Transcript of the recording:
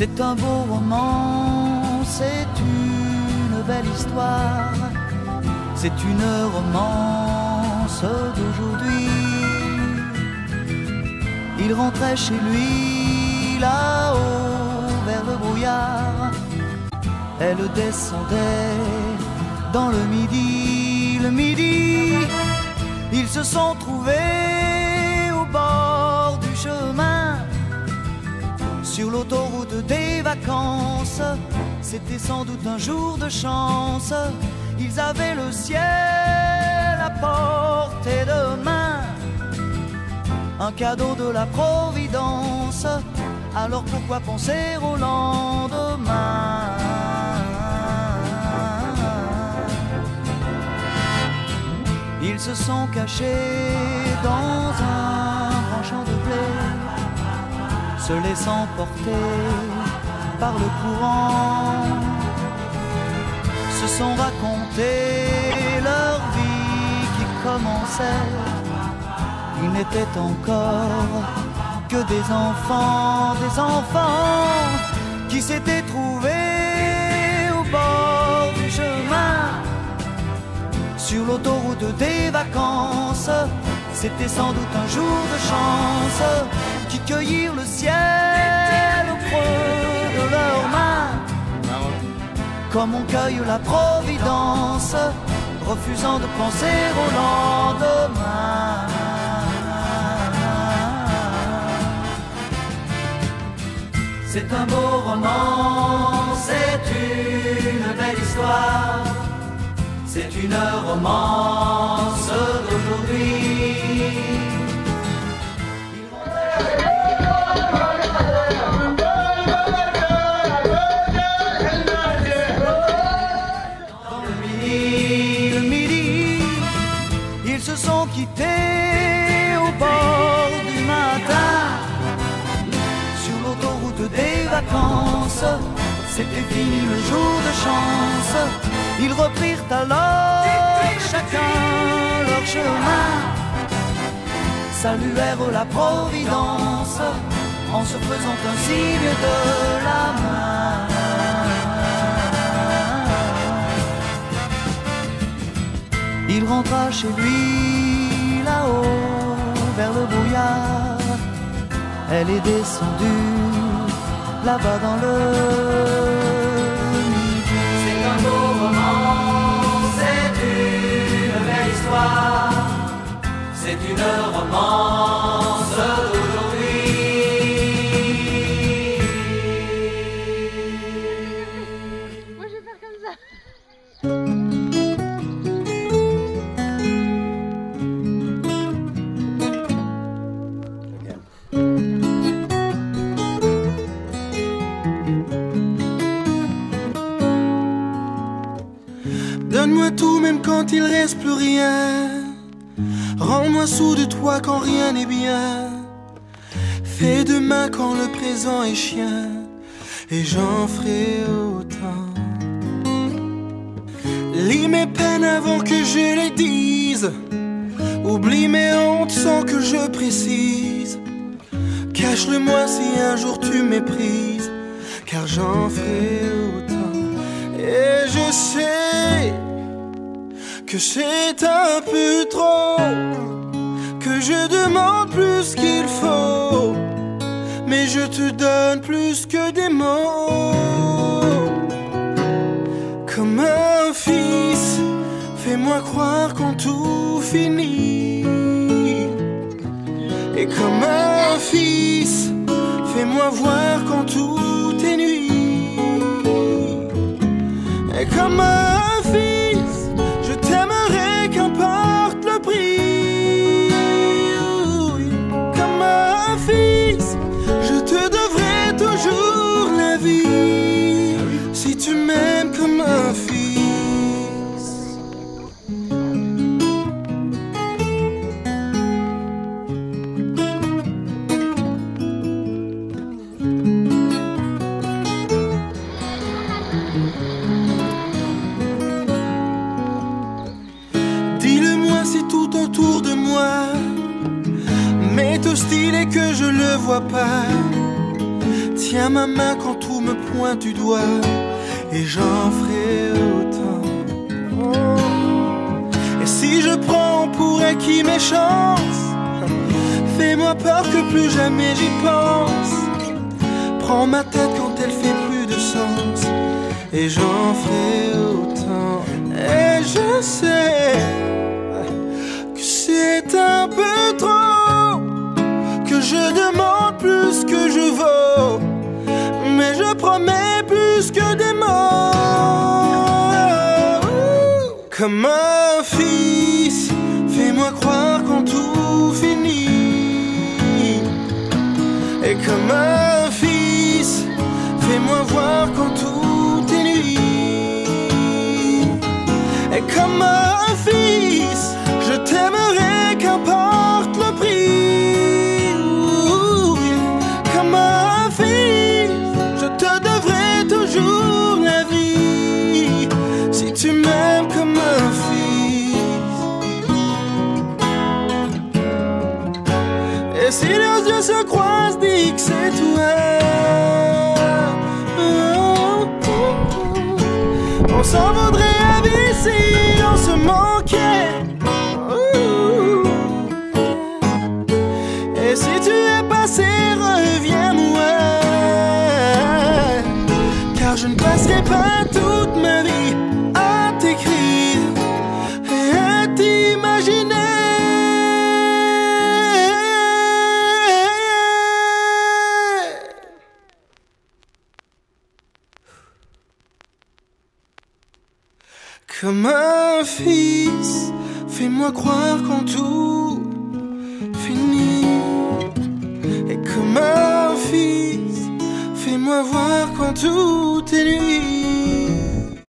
C'est un beau roman, c'est une belle histoire, c'est une romance d'aujourd'hui. Il rentrait chez lui là-haut vers le brouillard, elle descendait dans le midi, ils se sont trouvés au bord du chemin, sur l'autoroute des vacances. C'était sans doute un jour de chance, ils avaient le ciel à portée de main, un cadeau de la Providence, alors pourquoi penser au lendemain? Ils se sont cachés dans un grand champ de blé, se laissant porter par le courant, se sont raconté leur vie qui commençait. Ils n'étaient encore que des enfants qui s'étaient trouvés au bord du chemin, sur l'autoroute des vacances. C'était sans doute un jour de chance, qui cueillirent le ciel au creux de leurs mains, comme on cueille la Providence, refusant de penser au lendemain. C'est un beau roman, c'est une belle histoire, c'est une romance d'aujourd'hui. Dans le midi, ils se sont quittés au bord du matin, sur l'autoroute des vacances. C'était fini le jour de chance, ils reprirent alors chacun leur chemin, saluèrent la Providence en se faisant un signe de la main. Il rentra chez lui là-haut vers le brouillard, elle est descendue là-bas dans le midi. C'est un beau roman, c'est une belle histoire, c'est une romance d'aujourd'hui. Moi je vais faire comme ça. Donne-moi tout même quand il reste plus rien, rends-moi sourd de toi quand rien n'est bien. Fais demain quand le présent est chien, et j'en ferai autant. Lis mes peines avant que je les dise, oublie mes hontes sans que je précise. Cache-le-moi si un jour tu méprises, car j'en ferai autant. Et je sais que c'est un peu trop, que je demande plus qu'il faut, mais je te donne plus que des mots. Comme un fils, fais-moi croire quand tout finit. Et comme un fils, fais-moi voir quand tout est nuit. Et comme un fils, je t'aimerai qu'importe le prix. Comme un fils, je te devrai toujours la vie, si tu m'aimes comme un fils. Autour de moi m'est hostile et que je le vois pas. Tiens ma main quand tout me pointe du doigt, et j'en ferai autant. Et si je prends pour acquis mes chances, fais-moi peur que plus jamais j'y pense. Prends ma tête quand elle fait plus de sens, et j'en ferai autant. Et je sais que c'est un peu trop, que je demande plus que je vaux, mais je promets plus que des mots. Comme un fils, fais-moi croire quand tout finit. Et comme un fils, fais-moi voir quand tout est nuit. Et comme un fils, je t'aimerai qu'importe le prix. Comme un fils, je te devrai toujours la vie. Si tu m'aimes comme un fils. Et si nos yeux se croisent, dis que c'est toi. On s'en vaudrait à vie si on se manquait. Et si tu es passé, reviens-moi, car je ne passerai pas toute ma vie à t'écrire et à t'imaginer. Comme un fils, fais-moi croire quand tout finit. Et comme un fils, fais-moi voir quand tout est nuit.